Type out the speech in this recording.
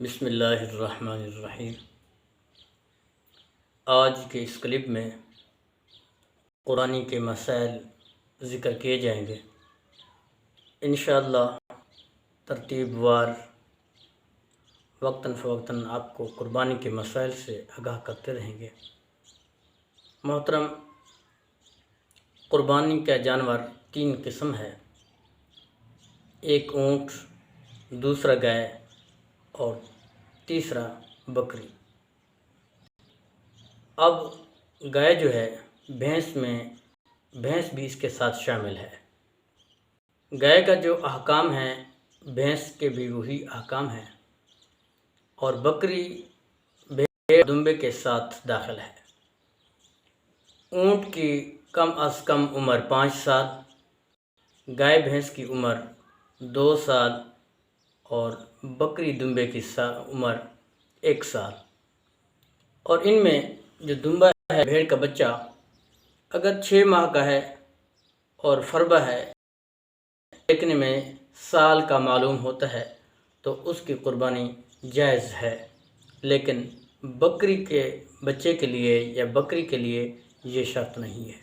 بسم اللہ الرحمن الرحیم۔ آج کے اس کلپ میں قرآن کے مسائل ذکر کیے جائیں گے۔ انشاءاللہ ترتیب وار وقتاً فوقتاً آپ کو قربانی کے مسائل سے آگاہ کرتے رہیں گے۔ محترم، قربانی کا جانور 3 قسم ہے، ایک اونٹ، دوسرا گائے اور تیسرا بکری۔ اب گائے جو ہے، بھینس بھی اس کے ساتھ شامل ہے۔ گائے کا جو احکام ہے بھینس کے بھی وہی احکام ہیں، اور بکری بھیڑ دمبے کے ساتھ داخل ہے۔ اونٹ کی کم از کم عمر 5 سال، گائے بھینس کی عمر 2 سال اور بکری دمبے کی عمر 1 سال۔ اور ان میں جو دمبا ہے، بھیڑ کا بچہ، اگر 6 ماہ کا ہے اور فربہ ہے، دیکھنے میں سال کا معلوم ہوتا ہے تو اس کی قربانی جائز ہے، لیکن بکری کے بچے کے لیے یا بکری کے لیے یہ شرط نہیں ہے۔